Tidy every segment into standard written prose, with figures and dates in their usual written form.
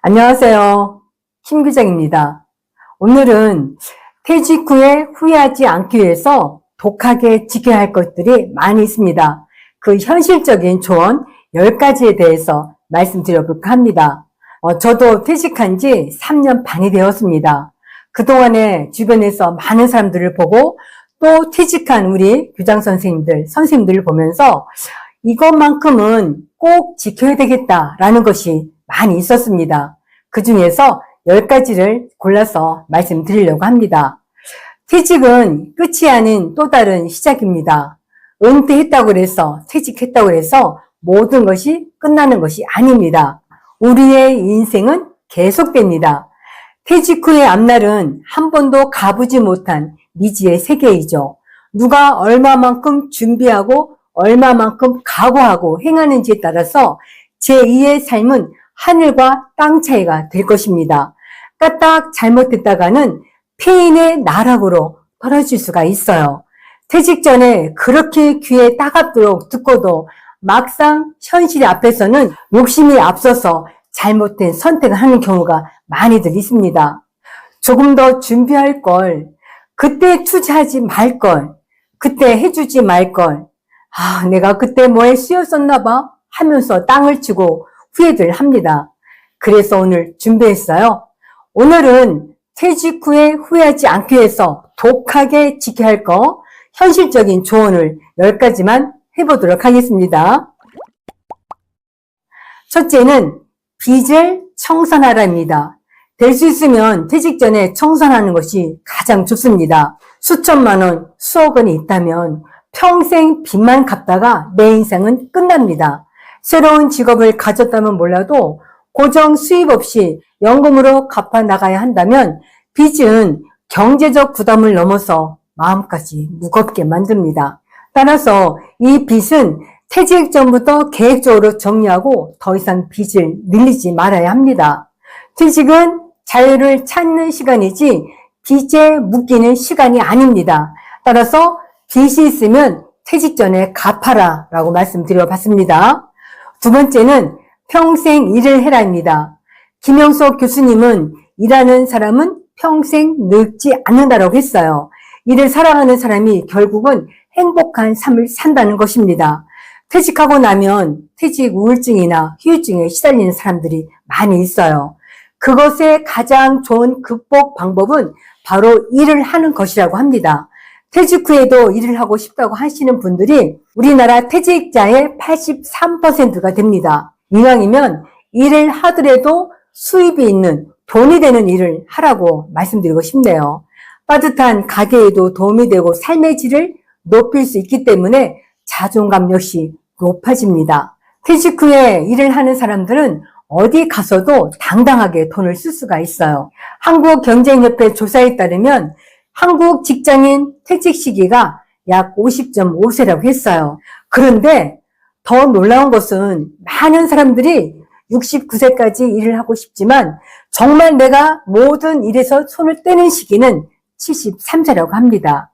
안녕하세요. 김 규장입니다. 오늘은 퇴직 후에 후회하지 않기 위해서 독하게 지켜야 할 것들이 많이 있습니다. 그 현실적인 조언 10가지에 대해서 말씀드려볼까 합니다. 저도 퇴직한 지 3년 반이 되었습니다. 그동안에 주변에서 많은 사람들을 보고 또 퇴직한 우리 교장 선생님들을 보면서 이것만큼은 꼭 지켜야 되겠다라는 것이 많이 있었습니다. 그 중에서 10가지를 골라서 말씀드리려고 합니다. 퇴직은 끝이 아닌 또 다른 시작입니다. 은퇴했다고 해서 퇴직했다고 해서 모든 것이 끝나는 것이 아닙니다. 우리의 인생은 계속됩니다. 퇴직 후의 앞날은 한 번도 가보지 못한 미지의 세계이죠. 누가 얼마만큼 준비하고 얼마만큼 각오하고 행하는지에 따라서 제2의 삶은 하늘과 땅 차이가 될 것입니다. 까딱 잘못했다가는 폐인의 나락으로 떨어질 수가 있어요. 퇴직 전에 그렇게 귀에 따갑도록 듣고도 막상 현실 앞에서는 욕심이 앞서서 잘못된 선택을 하는 경우가 많이들 있습니다. 조금 더 준비할 걸, 그때 투자하지 말 걸, 그때 해주지 말 걸, 내가 그때 뭐에 씌었었나 봐 하면서 땅을 치고 후회들 합니다. 그래서 오늘 준비했어요. 오늘은 퇴직 후에 후회하지 않기 위해서 독하게 지켜야 할 거, 현실적인 조언을 10가지만 해보도록 하겠습니다. 첫째는 빚을 청산하라입니다. 될 수 있으면 퇴직 전에 청산하는 것이 가장 좋습니다. 수천만 원, 수억 원이 있다면 평생 빚만 갚다가 내 인생은 끝납니다. 새로운 직업을 가졌다면 몰라도 고정 수입 없이 연금으로 갚아 나가야 한다면 빚은 경제적 부담을 넘어서 마음까지 무겁게 만듭니다. 따라서 이 빚은 퇴직 전부터 계획적으로 정리하고 더 이상 빚을 늘리지 말아야 합니다. 퇴직은 자유를 찾는 시간이지 빚에 묶이는 시간이 아닙니다. 따라서 빚이 있으면 퇴직 전에 갚아라 라고 말씀드려 봤습니다. 두 번째는 평생 일을 해라입니다. 김영석 교수님은 일하는 사람은 평생 늙지 않는다라고 했어요. 일을 사랑하는 사람이 결국은 행복한 삶을 산다는 것입니다. 퇴직하고 나면 퇴직 우울증이나 후유증에 시달리는 사람들이 많이 있어요. 그것의 가장 좋은 극복 방법은 바로 일을 하는 것이라고 합니다. 퇴직 후에도 일을 하고 싶다고 하시는 분들이 우리나라 퇴직자의 83%가 됩니다. 이왕이면 일을 하더라도 수입이 있는 돈이 되는 일을 하라고 말씀드리고 싶네요. 빠듯한 가게에도 도움이 되고 삶의 질을 높일 수 있기 때문에 자존감 역시 높아집니다. 퇴직 후에 일을 하는 사람들은 어디 가서도 당당하게 돈을 쓸 수가 있어요. 한국경제협회 조사에 따르면 한국 직장인 퇴직 시기가 약 50.5세라고 했어요. 그런데 더 놀라운 것은 많은 사람들이 69세까지 일을 하고 싶지만 정말 내가 모든 일에서 손을 떼는 시기는 73세라고 합니다.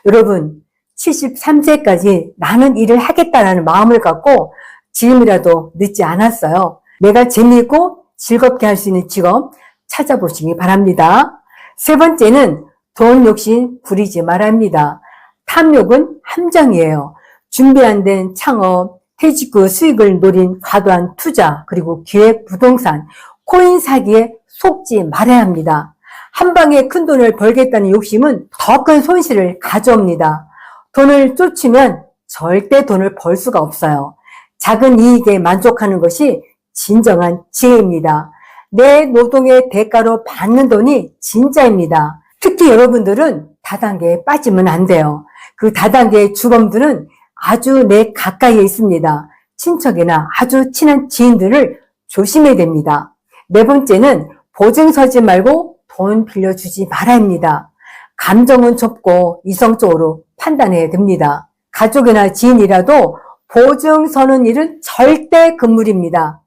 여러분, 73세까지 나는 일을 하겠다라는 마음을 갖고 지금이라도 늦지 않았어요. 내가 재미있고 즐겁게 할 수 있는 직업 찾아보시기 바랍니다. 세 번째는 돈 욕심 부리지 말아야 합니다. 탐욕은 함정이에요. 준비 안 된 창업, 퇴직 후 수익을 노린 과도한 투자, 그리고 기획 부동산, 코인 사기에 속지 말아야 합니다. 한 방에 큰 돈을 벌겠다는 욕심은 더 큰 손실을 가져옵니다. 돈을 쫓으면 절대 돈을 벌 수가 없어요. 작은 이익에 만족하는 것이 진정한 지혜입니다. 내 노동의 대가로 받는 돈이 진짜입니다. 특히 여러분들은 다단계에 빠지면 안 돼요. 그 다단계의 주범들은 아주 내 가까이에 있습니다. 친척이나 아주 친한 지인들을 조심해야 됩니다. 네 번째는 보증 서지 말고 돈 빌려주지 말아야 합니다. 감정은 좁고 이성적으로 판단해야 됩니다. 가족이나 지인이라도 보증 서는 일은 절대 금물입니다.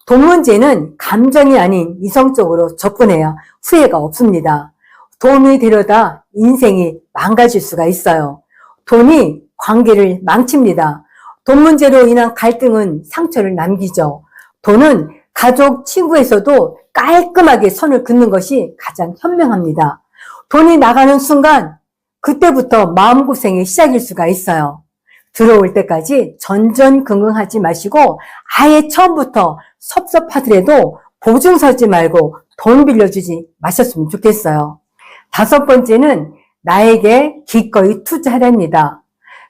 돈 문제는 감정이 아닌 이성적으로 접근해야 후회가 없습니다. 돈이 되려다 인생이 망가질 수가 있어요. 돈이 관계를 망칩니다. 돈 문제로 인한 갈등은 상처를 남기죠. 돈은 가족, 친구에서도 깔끔하게 선을 긋는 것이 가장 현명합니다. 돈이 나가는 순간 그때부터 마음고생이 시작일 수가 있어요. 들어올 때까지 전전긍긍하지 마시고 아예 처음부터 섭섭하더라도 보증 서지 말고 돈 빌려주지 마셨으면 좋겠어요. 5번째는 나에게 기꺼이 투자하랍니다.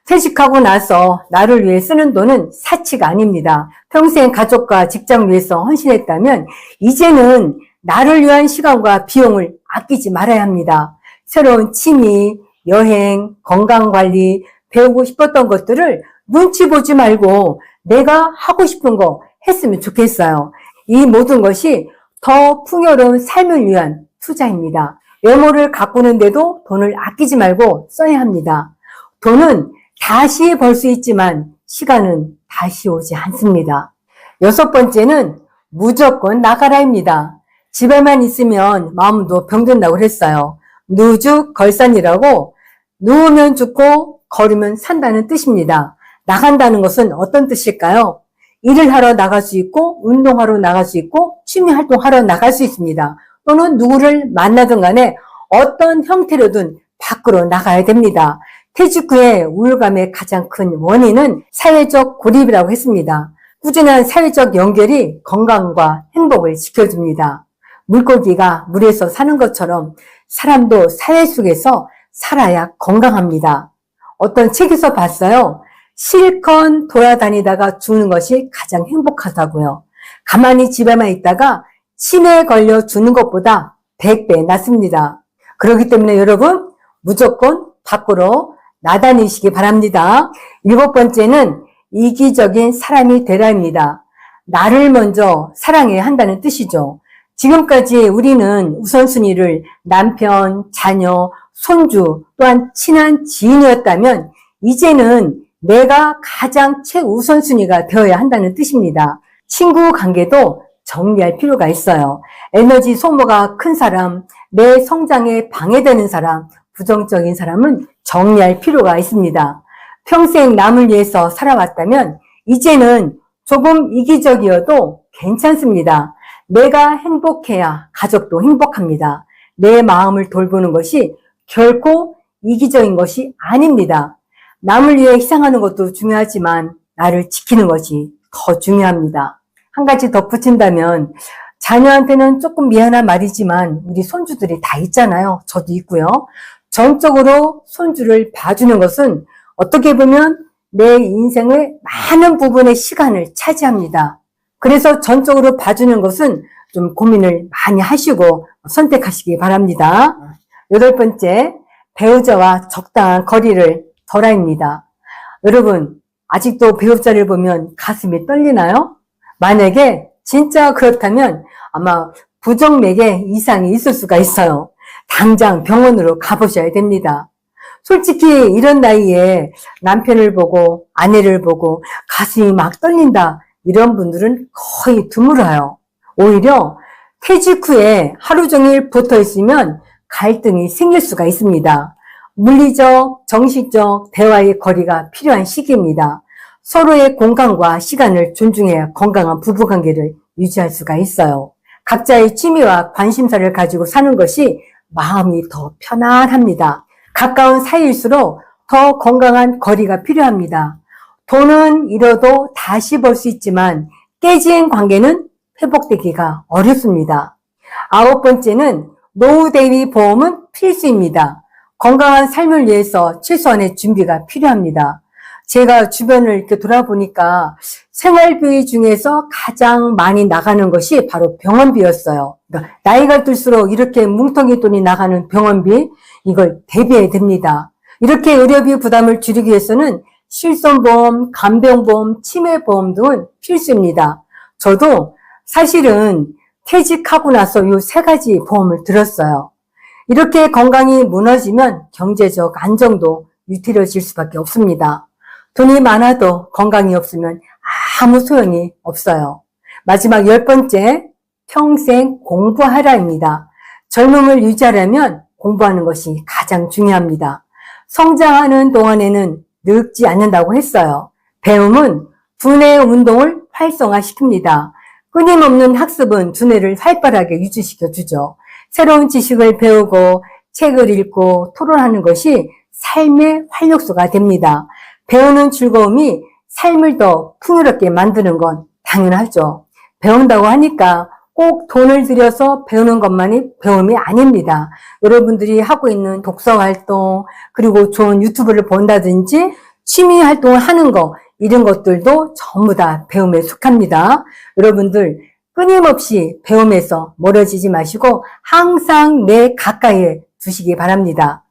퇴직하고 나서 나를 위해 쓰는 돈은 사치가 아닙니다. 평생 가족과 직장 위해서 헌신했다면 이제는 나를 위한 시간과 비용을 아끼지 말아야 합니다. 새로운 취미, 여행, 건강관리, 배우고 싶었던 것들을 눈치 보지 말고 내가 하고 싶은 거 했으면 좋겠어요. 이 모든 것이 더 풍요로운 삶을 위한 투자입니다. 외모를 가꾸는데도 돈을 아끼지 말고 써야 합니다. 돈은 다시 벌 수 있지만 시간은 다시 오지 않습니다. 6번째는 무조건 나가라입니다. 집에만 있으면 마음도 병든다고 그랬어요. 누죽걸산이라고 누우면 죽고 걸으면 산다는 뜻입니다. 나간다는 것은 어떤 뜻일까요? 일을 하러 나갈 수 있고 운동하러 나갈 수 있고 취미활동하러 나갈 수 있습니다. 또는 누구를 만나든 간에 어떤 형태로든 밖으로 나가야 됩니다. 퇴직 후에 우울감의 가장 큰 원인은 사회적 고립이라고 했습니다. 꾸준한 사회적 연결이 건강과 행복을 지켜줍니다. 물고기가 물에서 사는 것처럼 사람도 사회 속에서 살아야 건강합니다. 어떤 책에서 봤어요. 실컷 돌아다니다가 죽는 것이 가장 행복하다고요. 가만히 집에만 있다가 치매에 걸려 죽는 것보다 100배 낫습니다. 그렇기 때문에 여러분 무조건 밖으로 나다니시기 바랍니다. 7번째는 이기적인 사람이 되라입니다. 나를 먼저 사랑해야 한다는 뜻이죠. 지금까지 우리는 우선순위를 남편, 자녀, 손주 또한 친한 지인이었다면 이제는 내가 가장 최우선순위가 되어야 한다는 뜻입니다. 친구 관계도 정리할 필요가 있어요. 에너지 소모가 큰 사람, 내 성장에 방해되는 사람, 부정적인 사람은 정리할 필요가 있습니다. 평생 남을 위해서 살아왔다면 이제는 조금 이기적이어도 괜찮습니다. 내가 행복해야 가족도 행복합니다. 내 마음을 돌보는 것이 결코 이기적인 것이 아닙니다. 남을 위해 희생하는 것도 중요하지만 나를 지키는 것이 더 중요합니다. 한 가지 덧붙인다면 자녀한테는 조금 미안한 말이지만 우리 손주들이 다 있잖아요. 저도 있고요. 전적으로 손주를 봐주는 것은 어떻게 보면 내 인생의 많은 부분의 시간을 차지합니다. 그래서 전적으로 봐주는 것은 좀 고민을 많이 하시고 선택하시기 바랍니다. 8번째, 배우자와 적당한 거리를 덜어입니다. 여러분, 아직도 배우자를 보면 가슴이 떨리나요? 만약에 진짜 그렇다면 아마 부정맥에 이상이 있을 수가 있어요. 당장 병원으로 가보셔야 됩니다. 솔직히 이런 나이에 남편을 보고 아내를 보고 가슴이 막 떨린다 이런 분들은 거의 드물어요. 오히려 퇴직 후에 하루 종일 붙어 있으면 갈등이 생길 수가 있습니다. 물리적, 정신적 대화의 거리가 필요한 시기입니다. 서로의 공간과 시간을 존중해야 건강한 부부관계를 유지할 수가 있어요. 각자의 취미와 관심사를 가지고 사는 것이 마음이 더 편안합니다. 가까운 사이일수록 더 건강한 거리가 필요합니다. 돈은 잃어도 다시 벌 수 있지만 깨진 관계는 회복되기가 어렵습니다. 9번째는 노후 대비 보험은 필수입니다. 건강한 삶을 위해서 최소한의 준비가 필요합니다. 제가 주변을 이렇게 돌아보니까 생활비 중에서 가장 많이 나가는 것이 바로 병원비였어요. 그러니까 나이가 들수록 이렇게 뭉텅이 돈이 나가는 병원비, 이걸 대비해야 됩니다. 이렇게 의료비 부담을 줄이기 위해서는 실손보험, 간병보험, 치매보험 등은 필수입니다. 저도 사실은 퇴직하고 나서 이 3가지 보험을 들었어요. 이렇게 건강이 무너지면 경제적 안정도 위태로워질 수밖에 없습니다. 돈이 많아도 건강이 없으면 아무 소용이 없어요. 마지막 10번째, 평생 공부하라입니다. 젊음을 유지하려면 공부하는 것이 가장 중요합니다. 성장하는 동안에는 늙지 않는다고 했어요. 배움은 두뇌 운동을 활성화시킵니다. 끊임없는 학습은 두뇌를 활발하게 유지시켜 주죠. 새로운 지식을 배우고 책을 읽고 토론하는 것이 삶의 활력소가 됩니다. 배우는 즐거움이 삶을 더 풍요롭게 만드는 건 당연하죠. 배운다고 하니까 꼭 돈을 들여서 배우는 것만이 배움이 아닙니다. 여러분들이 하고 있는 독서 활동, 그리고 좋은 유튜브를 본다든지 취미 활동을 하는 거, 이런 것들도 전부 다 배움에 속합니다. 여러분들 끊임없이 배움에서 멀어지지 마시고 항상 내 가까이에 두시기 바랍니다.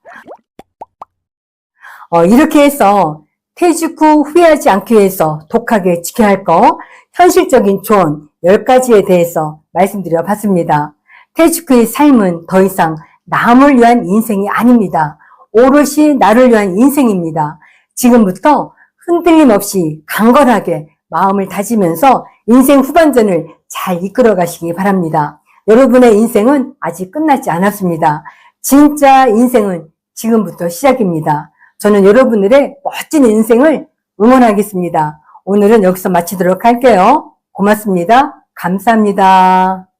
이렇게 해서 퇴직 후 후회하지 않기 위해서 독하게 지켜야 할 거, 현실적인 조언 10가지에 대해서 말씀드려 봤습니다. 퇴직 후의 삶은 더 이상 남을 위한 인생이 아닙니다. 오롯이 나를 위한 인생입니다. 지금부터 흔들림 없이 강건하게 마음을 다지면서 인생 후반전을 잘 이끌어 가시기 바랍니다. 여러분의 인생은 아직 끝나지 않았습니다. 진짜 인생은 지금부터 시작입니다. 저는 여러분들의 멋진 인생을 응원하겠습니다. 오늘은 여기서 마치도록 할게요. 고맙습니다. 감사합니다.